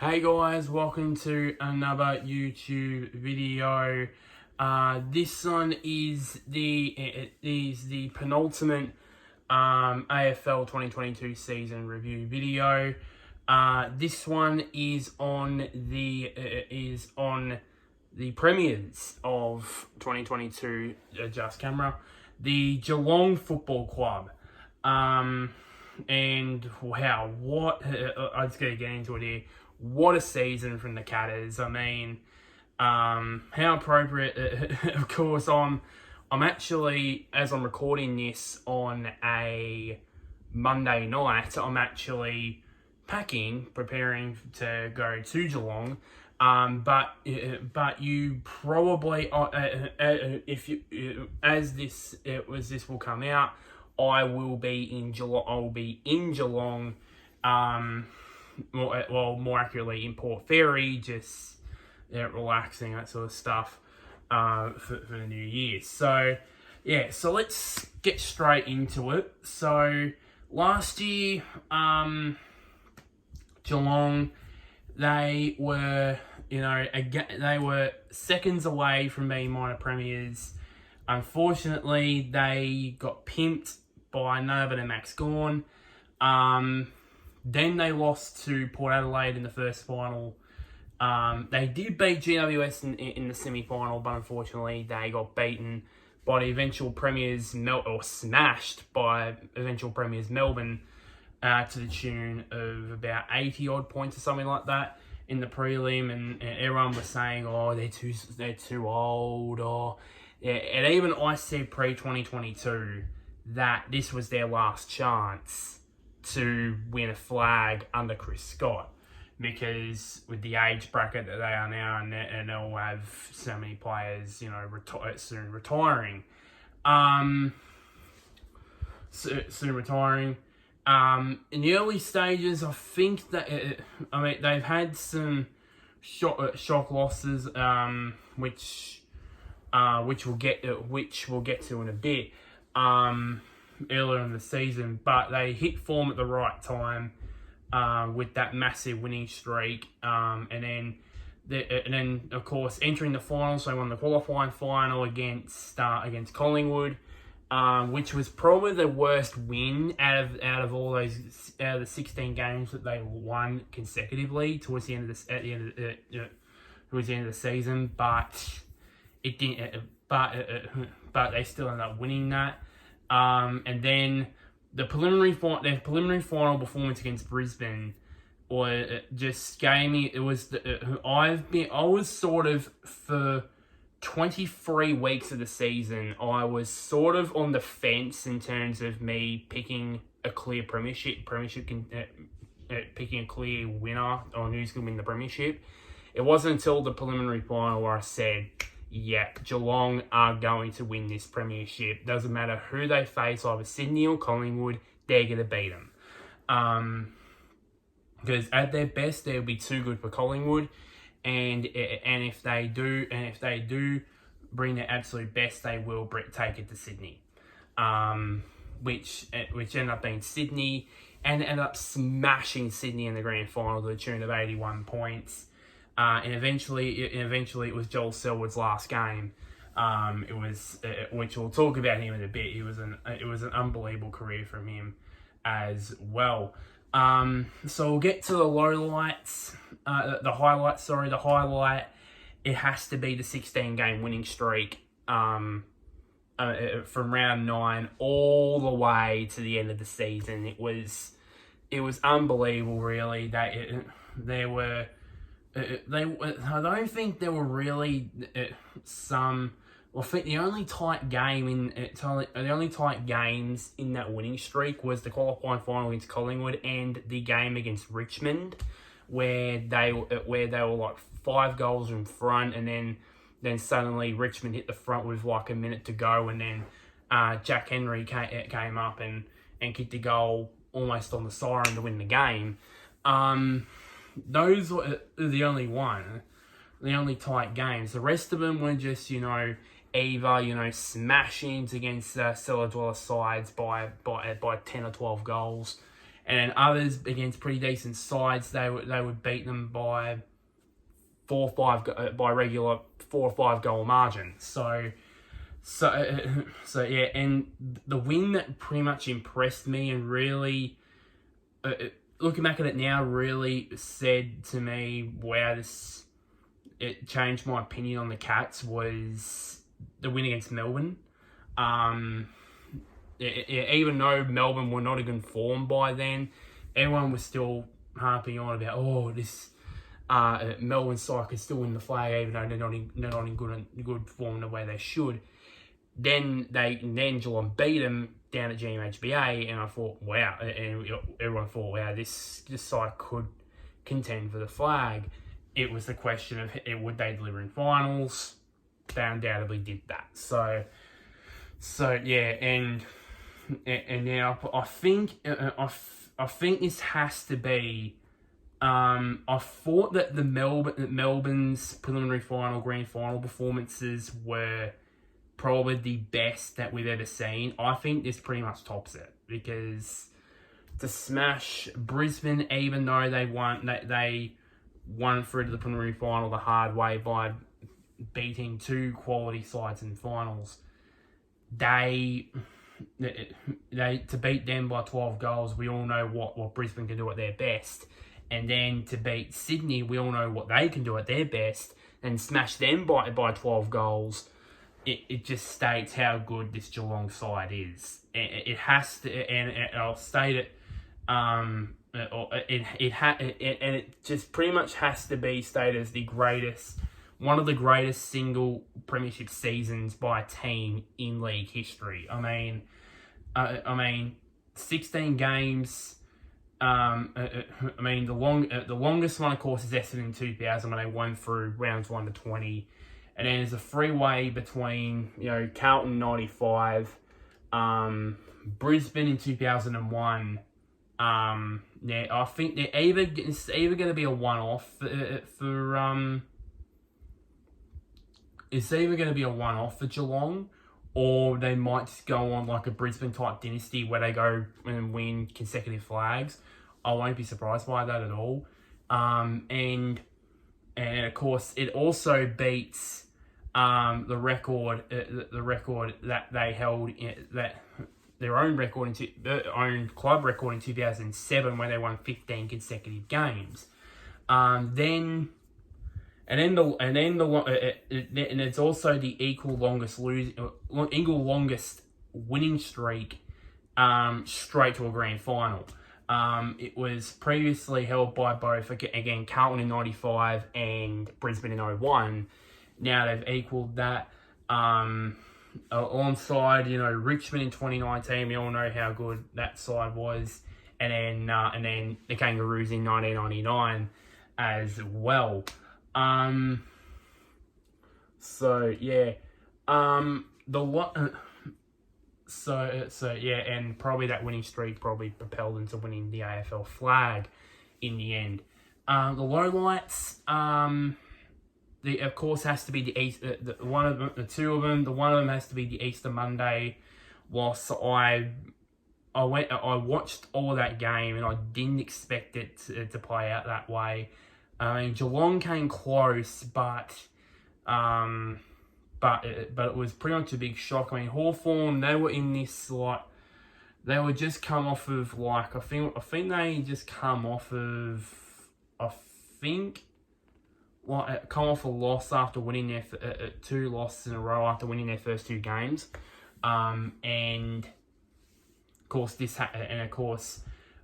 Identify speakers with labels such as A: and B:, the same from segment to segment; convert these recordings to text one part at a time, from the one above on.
A: Hey guys, welcome to another YouTube video. This one is the penultimate AFL 2022 season review video. This one is on the premiers of 2022. Adjust camera. The Geelong Football Club. And wow, what I'm just gonna get into it here. What a season from the Catters. I mean, how appropriate. Of course, I'm actually, as I'm recording this on a Monday night, I'm actually packing, preparing to go to Geelong. But you probably, if you this will come out, I will be in Geelong. I will be in Geelong. More accurately in Port Fairy, just relaxing, that sort of stuff for the New Year. So let's get straight into it. So last year, Geelong, they were seconds away from being minor premiers. Unfortunately, they got pimped by none other than Max Gawn. Then they lost to Port Adelaide in the first final. They did beat GWS in the semi-final, but unfortunately they got beaten by the eventual premiers, smashed by eventual premiers Melbourne to the tune of about 80-odd points or something like that in the prelim, and everyone was saying, oh, they're too old, and even I said pre-2022 that this was their last chance to win a flag under Chris Scott, because with the age bracket that they are now, and they'll have so many players, soon retiring. Soon retiring. In the early stages, I think that they've had some shock losses, which we'll get to in a bit. Earlier in the season, but they hit form at the right time with that massive winning streak, and then of course entering the final, so they won the qualifying final against Collingwood, which was probably the worst win out of the 16 games that they won consecutively towards the end of the season, but it didn't. But they still ended up winning that. And then their preliminary final performance against Brisbane just gave me. It was I was sort of, for 23 weeks of the season, I was sort of on the fence in terms of me picking a clear premiership, picking a clear winner on who's going to win the premiership. It wasn't until the preliminary final where I said, yeah, Geelong are going to win this premiership. Doesn't matter who they face, either Sydney or Collingwood, they're going to beat them. Because at their best, they'll be too good for Collingwood, and if they do bring their absolute best, they will take it to Sydney. Which ended up being Sydney, and ended up smashing Sydney in the grand final to the tune of 81 points. And eventually it was Joel Selwood'S last game. Which we'll talk about him in a bit. It was an unbelievable career from him as well. So we'll get to the lowlights. The highlight. It has to be the 16-game winning streak. From round 9 all the way to the end of the season. It was unbelievable, really. I don't think there were really some. Well, I think the only tight games in that winning streak was the qualifying final against Collingwood and the game against Richmond, where they were like 5 goals in front, and then suddenly Richmond hit the front with like a minute to go, and then Jack Henry came up and kicked a goal almost on the siren to win the game. Those were the only tight games. The rest of them were just, either, smashings against cellar dweller sides by 10 or 12 goals, and others against pretty decent sides, they would beat them by 4 or 5 by regular 4 or 5 goal margins. So yeah, and the win that pretty much impressed me and really, looking back at it now, really said to me, wow, it changed my opinion on the Cats, was the win against Melbourne. Even though Melbourne were not in good form by then, everyone was still harping on about, this Melbourne side could still win the flag, even though they're not in good form the way they should. Then Geelong beat them down at GMHBA, and I thought, wow, and everyone thought, wow, this side could contend for the flag. It was the question of would they deliver in finals. They undoubtedly did that. So yeah, and now I think this has to be. I thought that Melbourne's preliminary final, grand final performances were probably the best that we've ever seen. I think this pretty much tops it, because to smash Brisbane, even though they won through to the preliminary final the hard way by beating 2 quality sides in finals, to beat them by 12 goals, we all know what Brisbane can do at their best. And then to beat Sydney, we all know what they can do at their best, and smash them by 12 goals. It just states how good this Geelong side is. It has to, and I'll state it. It just pretty much has to be stated as one of the greatest single premiership seasons by a team in league history. I mean, 16 games. The longest one, of course, is Essendon in 2000 when they won through rounds 1 to 20. And then there's a freeway between, Carlton 95, Brisbane in 2001. I think it's either going to be a one-off it's either going to be a one-off for Geelong, or they might just go on like a Brisbane-type dynasty where they go and win consecutive flags. I won't be surprised by that at all. And of course, it also beats the record that they held, their own club record in 2007, where they won 15 consecutive games. And it's also the equal longest winning streak straight to a grand final. It was previously held by both, again, Carlton in 95 and Brisbane in 01. Now they've equalled that. Alongside, Richmond in 2019, we all know how good that side was, and then the Kangaroos in 1999 as well. So yeah, and probably that winning streak probably propelled them to winning the AFL flag in the end. The lowlights, of course has to be the Easter. One of them, the two of them. The one of them has to be the Easter Monday. Whilst I watched all that game and I didn't expect it to play out that way. I mean, Geelong came close, but it was pretty much a big shock. I mean, Hawthorn, they were in this they were just come off of I think they just come off of come off a loss after winning their 2 losses in a row after winning their first 2 games, and of course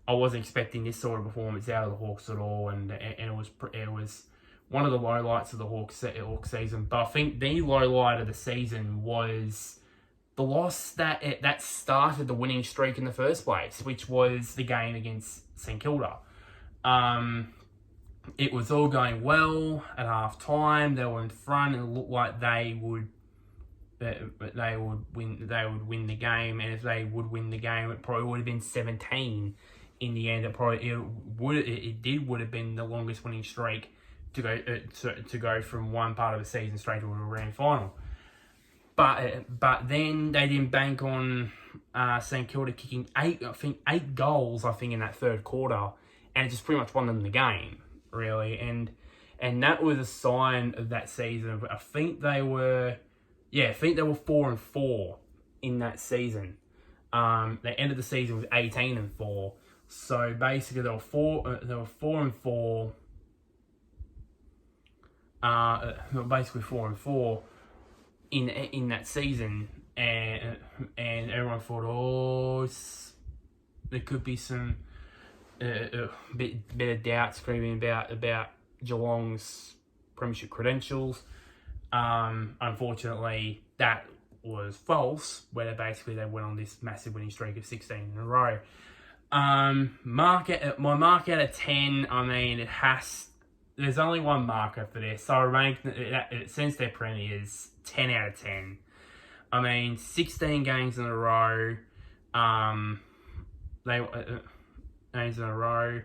A: I wasn't expecting this sort of performance out of the Hawks at all, and it was one of the lowlights of the Hawks season. But I think the lowlight of the season was the loss that started the winning streak in the first place, which was the game against St Kilda. It was all going well at half time. They were in front, and it looked like they would win the game. And if they would win the game, it probably would have been 17 in the end. It would have been the longest winning streak to go from one part of the season straight to a grand final. but then they didn't bank on St Kilda kicking eight goals in that third quarter, and it just pretty much won them the game, really. And that was a sign of that season. I think they were 4-4 in that season. They ended the season with 18-4. So basically, they were 4-4. Basically 4-4 in that season, and everyone thought, there could be some bit of doubt screaming about Geelong's premiership credentials. Unfortunately, that was false, where they went on this massive winning streak of 16 in a row. My mark out of 10, I mean, there's only one marker for this, so I ranked it since they're premiers 10 out of 10. I mean, 16 games in a row. Games in a row.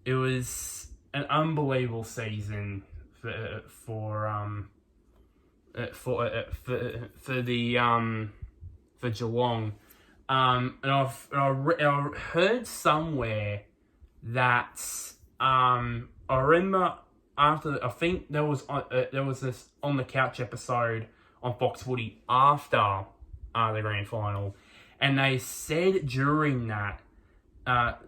A: It was an unbelievable season for Geelong. And I heard somewhere that I remember after, I think there was this On the Couch episode on Fox Footy after the grand final, and they said during that that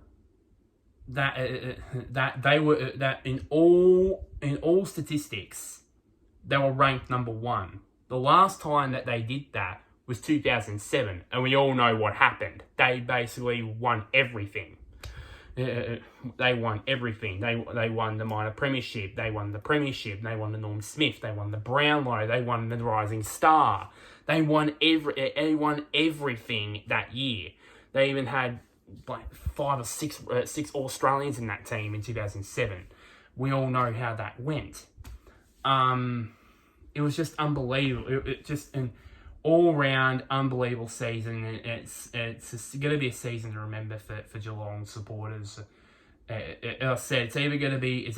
A: in all statistics they were ranked number one. The last time that they did that was 2007, and we all know what happened. They basically won everything. They won everything. They won the minor premiership. They won the premiership. They won the Norm Smith. They won the Brownlow. They won the Rising Star. They won everything that year. They even had like 5 or 6 Australians in that team in 2007. We all know how that went. It was just unbelievable. It just an all-round unbelievable season. It's going to be a season to remember for Geelong supporters. As I said, it's either going to be a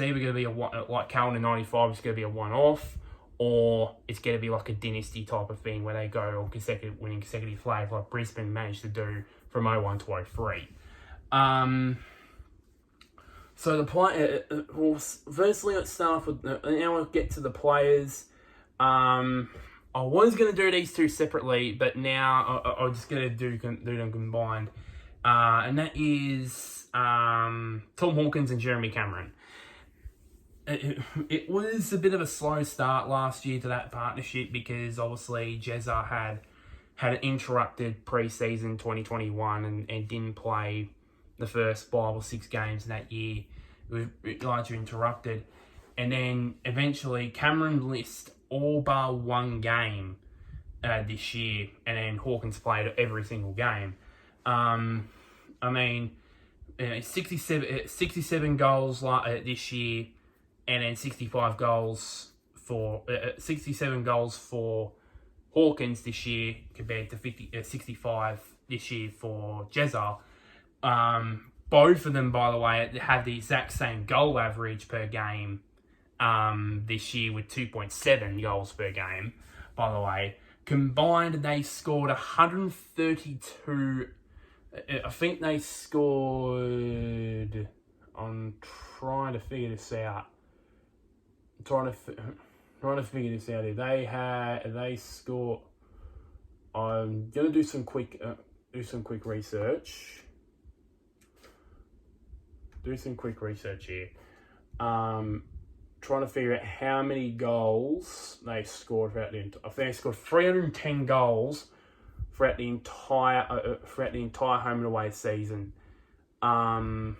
A: like Carlton in '95. It's going to be a one-off, or it's going to be like a dynasty type of thing where they go on winning consecutive flags like Brisbane managed to do from 01 to 03. So the play. Well, firstly, let's start off with. Now I'll get to the players. I was going to do these two separately, but now I'm just going to do them combined. And that is Tom Hawkins and Jeremy Cameron. It was a bit of a slow start last year to that partnership because obviously Jezza had an interrupted pre-season 2021 and didn't play the first 5 or 6 games in that year. It was largely interrupted. And then eventually Cameron missed all bar one game this year, and then Hawkins played every single game. I mean, 67 goals this year, and then 67 goals for Hawkins this year compared to 65 this year for Jezza. Both of them, by the way, have the exact same goal average per game this year with 2.7 goals per game, by the way. Combined, they scored 132. I think they scored. I'm trying to figure this out. Trying to figure this out. They scored. I'm gonna do some quick research. Do some quick research here. Trying to figure out how many goals they scored throughout I think they scored 310 goals throughout the entire home and away season. And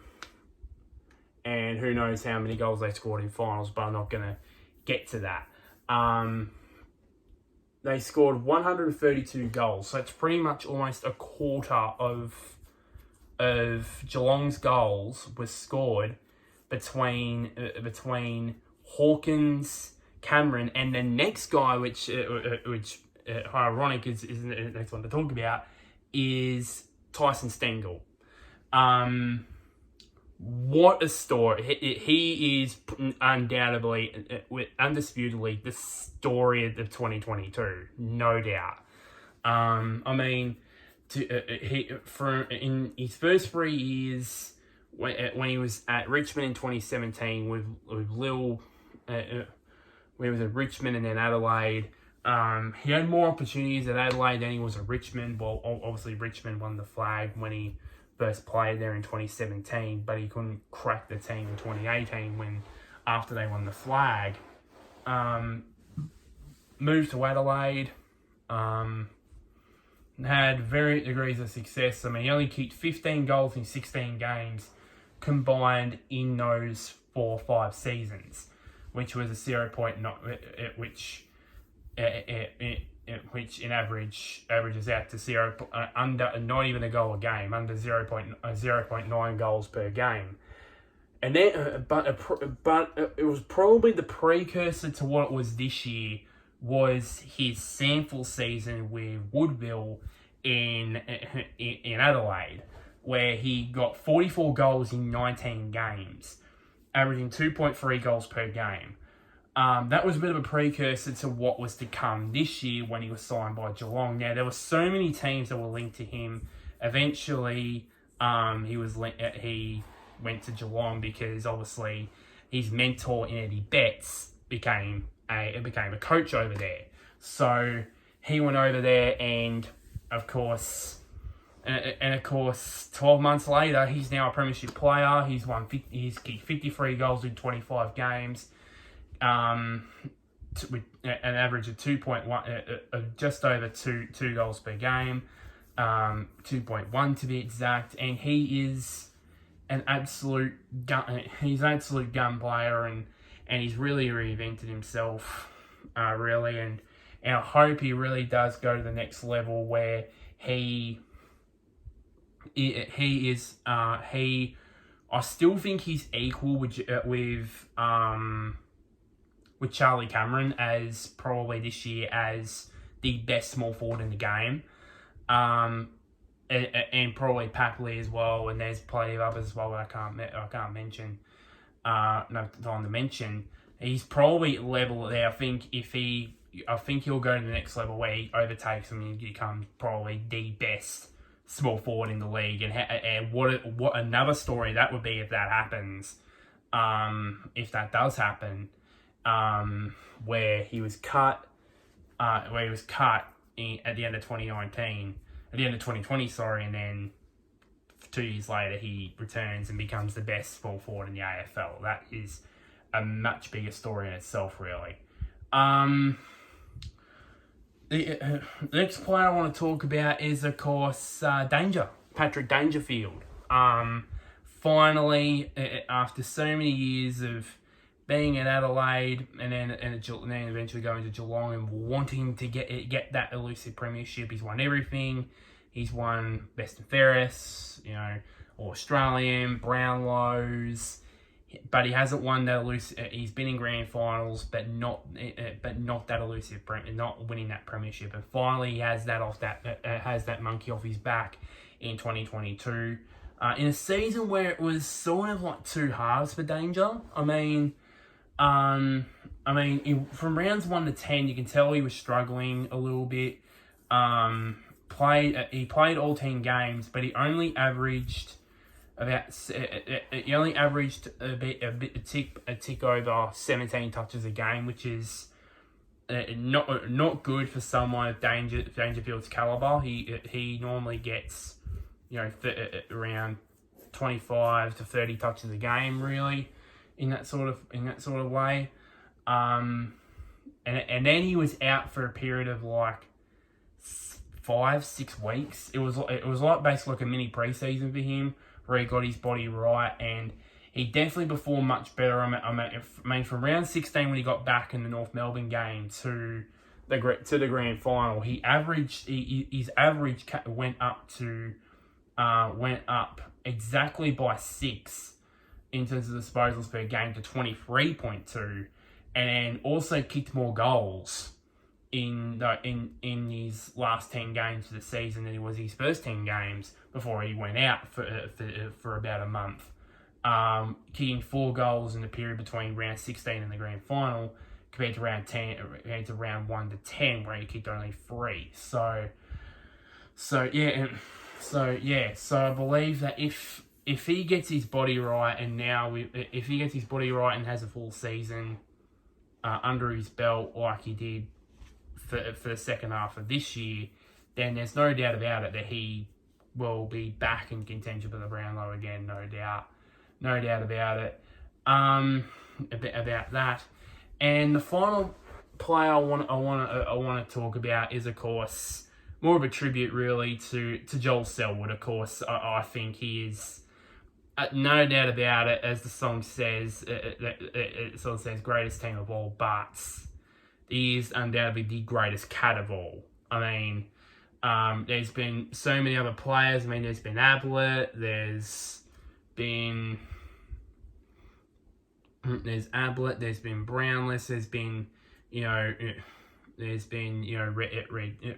A: who knows how many goals they scored in finals, but I'm not going to get to that. They scored 132 goals, so it's pretty much almost a quarter of Geelong's goals was scored between Hawkins, Cameron, and the next guy, which ironic is the next one to talk about, is Tyson Stengel. what a story. He is undisputedly the story of 2022, no doubt. I mean, in his first 3 years, when he was at Richmond in 2017 with Lil, when he was at Richmond and then Adelaide, he had more opportunities at Adelaide than he was at Richmond. Well, obviously Richmond won the flag when he first played there in 2017, but he couldn't crack the team in 2018 after they won the flag. Moved to Adelaide, had varied degrees of success. I mean, he only kicked 15 goals in 16 games combined in those 4 or 5 seasons, which was a 0.9, which in average averages out to under not even a goal a game, under 0.9 goals per game. And then, but it was probably the precursor to what it was this year. Was his sample season with Woodville in Adelaide, where he got 44 goals in 19 games, averaging 2.3 goals per game. That was a bit of a precursor to what was to come this year when he was signed by Geelong. Now, there were so many teams that were linked to him. Eventually, he went to Geelong because obviously his mentor in Eddie Betts became a coach over there. So he went over there, and of course, 12 months later, he's now a premiership player. He's kicked 53 goals in 25 games, with an average of 2.1, just over two goals per game, 2.1 to be exact. And he is an absolute gun. He's an absolute gun player, and he's really reinvented himself, really. And I hope he really does go to the next level where he is. I still think he's equal with Charlie Cameron as probably this year as the best small forward in the game. And probably Papley as well. And there's plenty of others as well that I can't mention. No time to mention. He's probably level there. I think he'll go to the next level where he overtakes him and becomes probably the best small forward in the league. And what another story that would be if that happens. If that does happen, where he was cut at the end of 2019, at the end of 2020, and then 2 years later he returns and becomes the best small forward in the AFL. That is a much bigger story in itself, really. The next player I want to talk about is, of course, Patrick Dangerfield. Finally, after so many years of being at Adelaide and then eventually going to Geelong and wanting to get that elusive premiership, he's won everything. He's won best and fairest, Australian, Brownlows, but he hasn't won that elusive. He's been in grand finals, but not that elusive, not winning that premiership. And finally, he has that monkey off his back in 2022, in a season where it was sort of like two halves for Danger. From rounds 1 to 10, you can tell he was struggling a little bit. He played all 10 games, but he only averaged a tick over 17 touches a game, which is not good for someone of Dangerfield's caliber. He normally gets around 25 to 30 touches a game, really, in that sort of way. And then he was out for a period of like 5-6 weeks. It was like basically like a mini preseason for him, where he got his body right, and he definitely performed much better. I mean, from round 16 when he got back in the North Melbourne game to the grand final, his average went up exactly by 6 in terms of disposals per game to 23.2, and then also kicked more goals in his last 10 games of the season than it was his first 10 games before he went out for about a month. kicking 4 goals in the period between round 16 and the grand final, compared to round 1 to 10, where he kicked only 3. So I believe that if he gets his body right, and if he gets his body right and has a full season under his belt like he did for the second half of this year, then there's no doubt about it that he will be back in contention for the Brownlow again. No doubt about it. About that. And the final player I want to talk about is, of course, more of a tribute really to Joel Selwood. Of course, I think he is, no doubt about it, as the song says, greatest team of all, but he is undoubtedly the greatest cat of all. I mean, there's been so many other players. I mean, there's been Afl, there's been Brownless, there's been,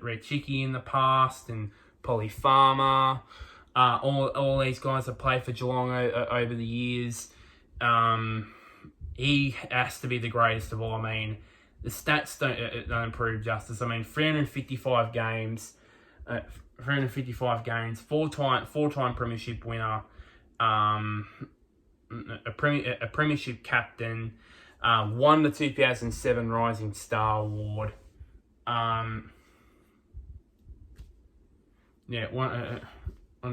A: Red Chicky in the past, and Polly Farmer. All these guys have played for Geelong over the years. He has to be the greatest of all. I mean, the stats don't prove justice. I mean, 355 games, four-time premiership winner, a premiership captain, won the 2007 Rising Star Award. Won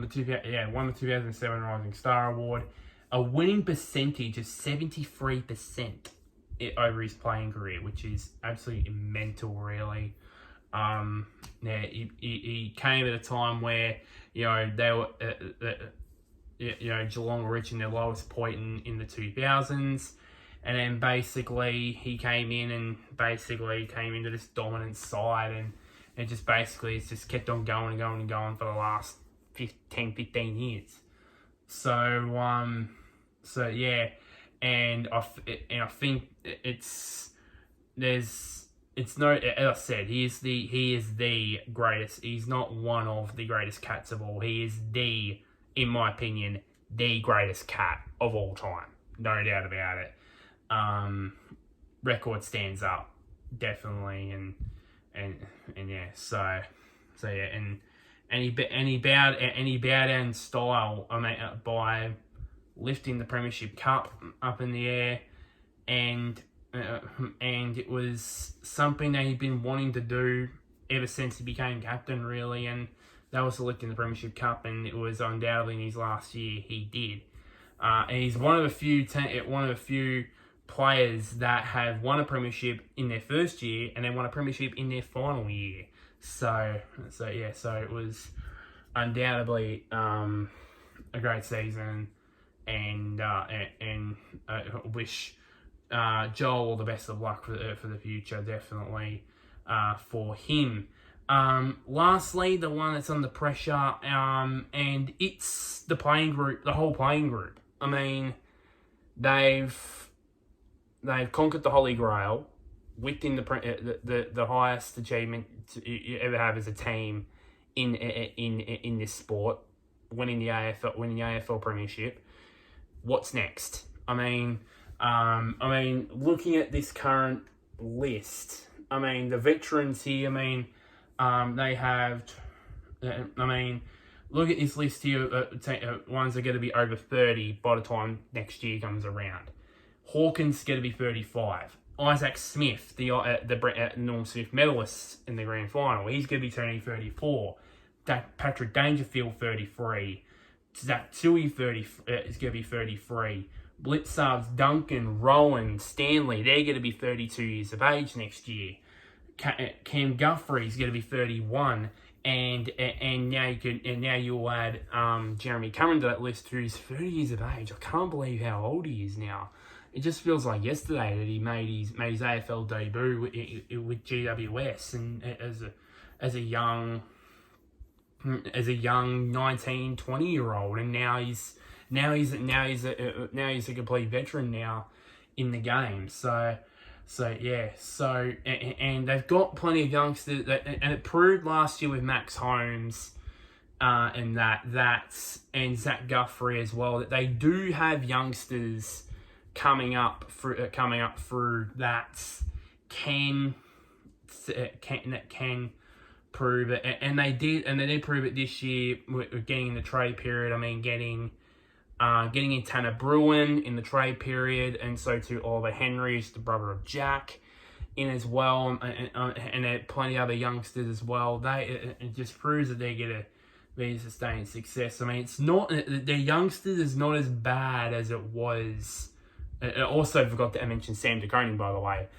A: the 2007 Rising Star Award. A winning percentage of 73% over his playing career, which is absolutely mental, really. He came at a time where they were, Geelong were reaching their lowest point in the 2000s, and then basically he came into this dominant side, and it's just kept on going for the last 10, 15 years. And I think as I said, he is the greatest. He's not one of the greatest cats of all. He is in my opinion, the greatest cat of all time. No doubt about it. Record stands up, definitely, and he bowed down in style. I mean, by lifting the Premiership Cup up in the air, and it was something that he'd been wanting to do ever since he became captain, really, and that was lifting the Premiership Cup, and it was undoubtedly in his last year he did. And he's one of the few players that have won a premiership in their first year and then won a premiership in their final year. So it was undoubtedly a great season, and I wish Joel all the best of luck for the future, definitely, for him. Lastly, the one that's under pressure, and it's the whole playing group. I mean, they've conquered the Holy Grail, within the highest achievement you ever have as a team in this sport, winning the AFL Premiership. What's next? I mean, looking at this current list, I mean, the veterans here, they have, look at this list here, ones are going to be over 30 by the time next year comes around. Hawkins going to be 35. Isaac Smith, the Norm Smith medalist in the grand final, he's going to be turning 34. Patrick Dangerfield, 33. Zach Tui, is going to be 33. Blitzards, Duncan, Rowan, Stanley, they're going to be 32 years of age next year. Cam Guthrie's going to be 31, and now you'll add Jeremy Cameron to that list, who's 30 years of age. I can't believe how old he is now. It just feels like yesterday that he made his AFL debut with GWS, and as a young 19, 20-year-old, and now he's a complete veteran now in the game. And they've got plenty of youngsters, and it proved last year with Max Holmes, and Zach Guthrie as well, that they do have youngsters coming up through that can prove it, and they did prove it this year with getting in the trade period. I mean, getting in Tanner Bruin in the trade period, and so too Oliver Henry's the brother of Jack in as well, and there are plenty of other youngsters as well. It just proves that they're gonna be sustained success. I mean, it's not, their youngsters is not as bad as it was. I also forgot to mention Sam De Koning, by the way,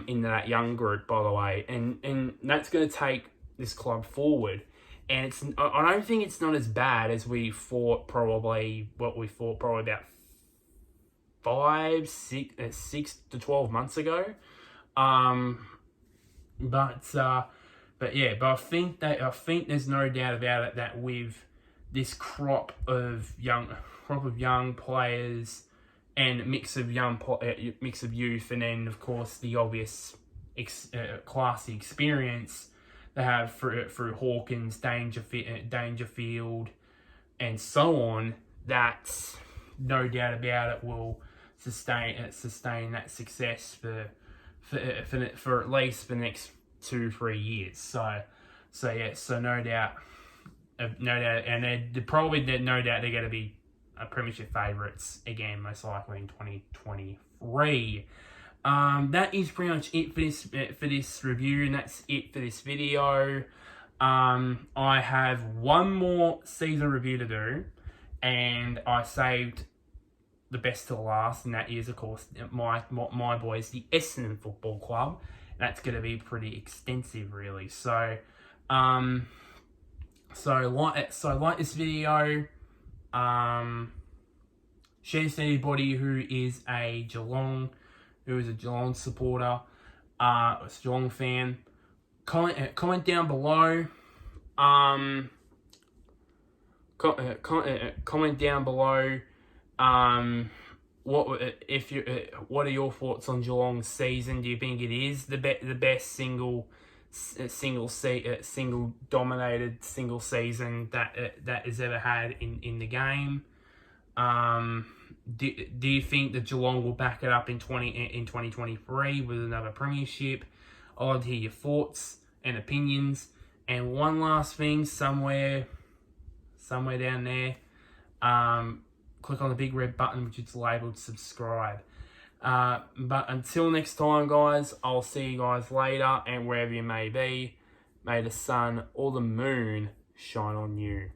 A: in that young group, by the way, and that's going to take this club forward. And I don't think it's not as bad as we thought. Probably about 6 to 12 months ago. But I think there's no doubt about it that with this crop of young players and mix of youth, and then of course the obvious classy experience they have through Hawkins, Dangerfield, and so on, that no doubt about it will sustain that success for at least the next 2-3 years. So no doubt, and they're no doubt they're going to be Premiership favourites again, most likely in 2023. That is pretty much it for this review, and that's it for this video. I have one more season review to do, and I saved the best to last, and that is, of course, my boys, the Essendon Football Club. That's going to be pretty extensive, really. So like this video. Share this to anybody who is a Geelong supporter, a Geelong fan. Comment down below. Comment down below. What are your thoughts on Geelong's season? Do you think it is the best single dominated single season that has ever had in the game? Do you think that Geelong will back it up in 2023 with another premiership? I'd like to hear your thoughts and opinions. And one last thing, somewhere down there, click on the big red button which is labelled subscribe. But until next time, guys, I'll see you guys later, and wherever you may be, may the sun or the moon shine on you.